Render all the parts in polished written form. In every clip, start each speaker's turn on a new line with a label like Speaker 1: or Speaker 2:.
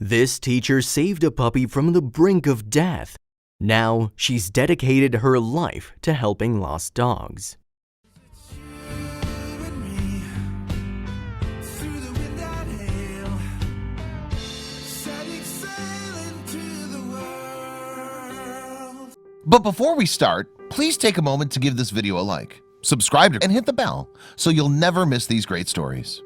Speaker 1: This teacher saved a puppy from the brink of death. Now, she's dedicated her life to helping lost dogs.
Speaker 2: But before we start, please take a moment to give this video a like, subscribe, and hit the bell so you'll never miss these great stories.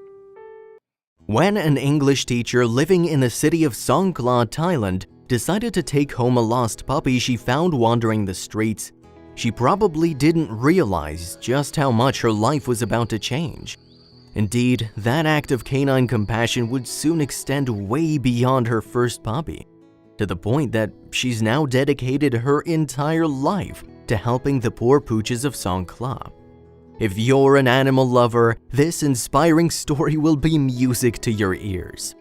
Speaker 1: When an English teacher living in the city of Songkhla, Thailand, decided to take home a lost puppy she found wandering the streets, she probably didn't realize just how much her life was about to change. Indeed, that act of canine compassion would soon extend way beyond her first puppy, to the point that she's now dedicated her entire life to helping the poor pooches of Songkhla. If you're an animal lover, this inspiring story will be music to your ears.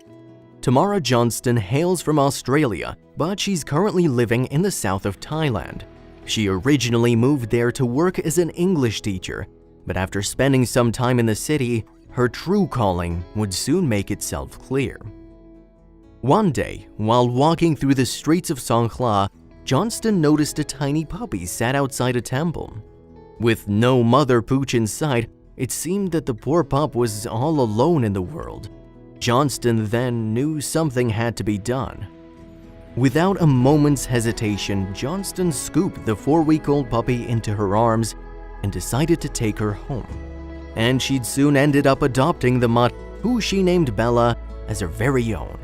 Speaker 1: Tamara Johnston hails from Australia, but she's currently living in the south of Thailand. She originally moved there to work as an English teacher, but after spending some time in the city, her true calling would soon make itself clear. One day, while walking through the streets of Songkhla, Johnston noticed a tiny puppy sat outside a temple. With no mother pooch in sight, it seemed that the poor pup was all alone in the world. Johnston then knew something had to be done. Without a moment's hesitation, Johnston scooped the 4-week-old puppy into her arms and decided to take her home. And she'd soon ended up adopting the mutt, who she named Bella, as her very own.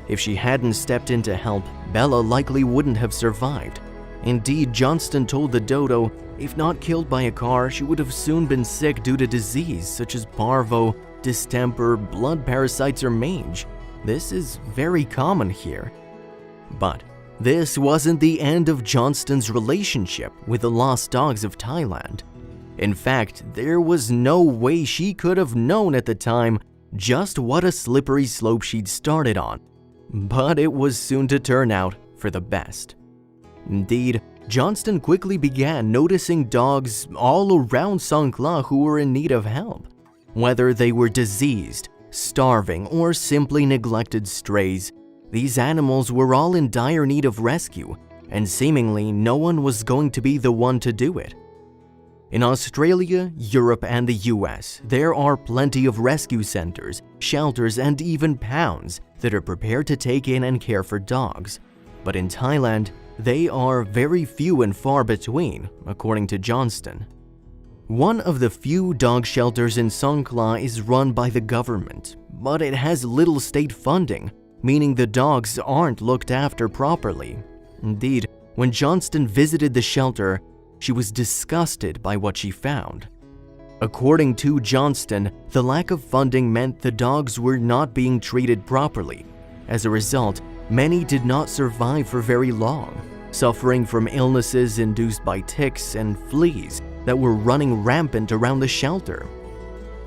Speaker 1: If she hadn't stepped in to help, Bella likely wouldn't have survived. Indeed, Johnston told the dodo, if not killed by a car, she would have soon been sick due to disease such as parvo, distemper, blood parasites, or mange. This is very common here. But this wasn't the end of Johnston's relationship with the lost dogs of Thailand. In fact, there was no way she could have known at the time just what a slippery slope she'd started on. But it was soon to turn out for the best. Indeed, Johnston quickly began noticing dogs all around Songkhla who were in need of help. Whether they were diseased, starving, or simply neglected strays, these animals were all in dire need of rescue, and seemingly no one was going to be the one to do it. In Australia, Europe, and the US, there are plenty of rescue centers, shelters, and even pounds that are prepared to take in and care for dogs. But in Thailand, they are very few and far between, according to Johnston. One of the few dog shelters in Songkhla is run by the government, but it has little state funding, meaning the dogs aren't looked after properly. Indeed, when Johnston visited the shelter, she was disgusted by what she found. According to Johnston, the lack of funding meant the dogs were not being treated properly. As a result, many did not survive for very long, suffering from illnesses induced by ticks and fleas that were running rampant around the shelter.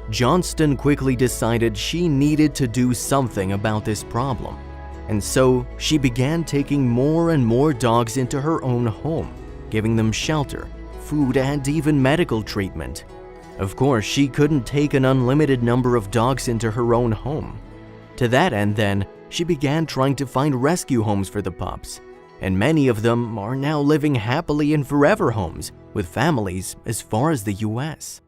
Speaker 1: Johnston quickly decided she needed to do something about this problem, and so she began taking more and more dogs into her own home, giving them shelter, food, and even medical treatment. Of course, she couldn't take an unlimited number of dogs into her own home. To that end, then, she began trying to find rescue homes for the pups, and many of them are now living happily in forever homes with families as far as the US.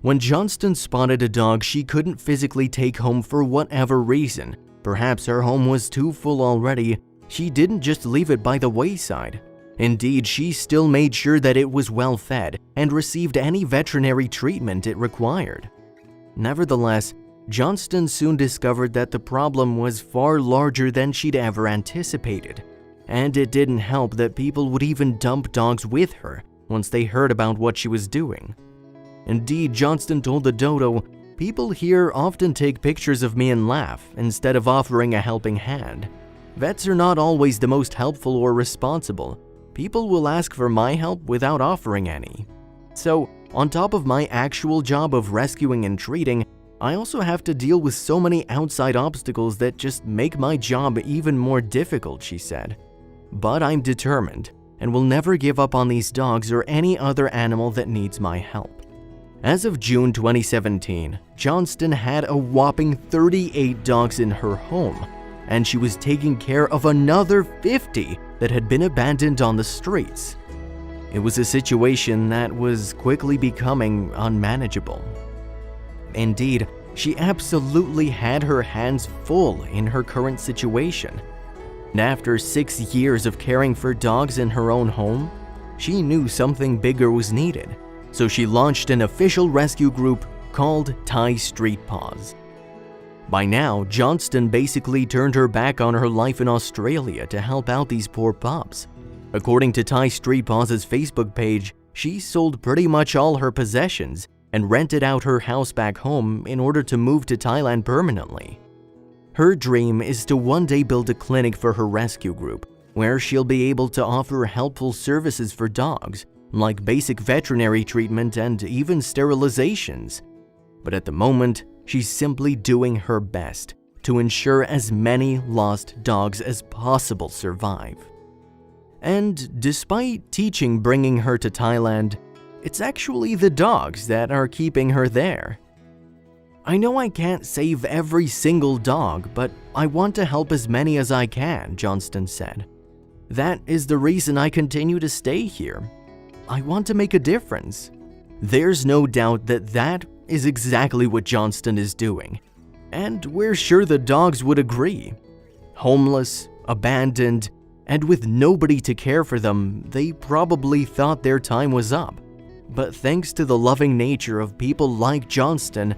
Speaker 1: When Johnston spotted a dog she couldn't physically take home for whatever reason, perhaps her home was too full already, she didn't just leave it by the wayside. Indeed, she still made sure that it was well fed and received any veterinary treatment it required. Nevertheless, Johnston soon discovered that the problem was far larger than she'd ever anticipated, and it didn't help that people would even dump dogs with her once they heard about what she was doing. Indeed, Johnston told the dodo, "People here often take pictures of me and laugh instead of offering a helping hand. Vets are not always the most helpful or responsible. People will ask for my help without offering any. So, on top of my actual job of rescuing and treating, I also have to deal with so many outside obstacles that just make my job even more difficult," she said. "But I'm determined and will never give up on these dogs or any other animal that needs my help." As of June 2017, Johnston had a whopping 38 dogs in her home, and she was taking care of another 50 that had been abandoned on the streets. It was a situation that was quickly becoming unmanageable. Indeed, she absolutely had her hands full in her current situation. And after 6 years of caring for dogs in her own home, she knew something bigger was needed, so she launched an official rescue group called Thai Street Paws. By now, Johnston basically turned her back on her life in Australia to help out these poor pups. According to Thai Street Paws' Facebook page, she sold pretty much all her possessions and rented out her house back home in order to move to Thailand permanently. Her dream is to one day build a clinic for her rescue group, where she'll be able to offer helpful services for dogs, like basic veterinary treatment and even sterilizations. But at the moment, she's simply doing her best to ensure as many lost dogs as possible survive. And despite teaching bringing her to Thailand, it's actually the dogs that are keeping her there. "I know I can't save every single dog, but I want to help as many as I can," Johnston said. "That is the reason I continue to stay here. I want to make a difference." There's no doubt that that is exactly what Johnston is doing, and we're sure the dogs would agree. Homeless, abandoned, and with nobody to care for them, they probably thought their time was up. But thanks to the loving nature of people like Johnston,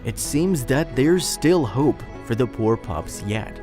Speaker 1: it seems that there's still hope for the poor pups yet.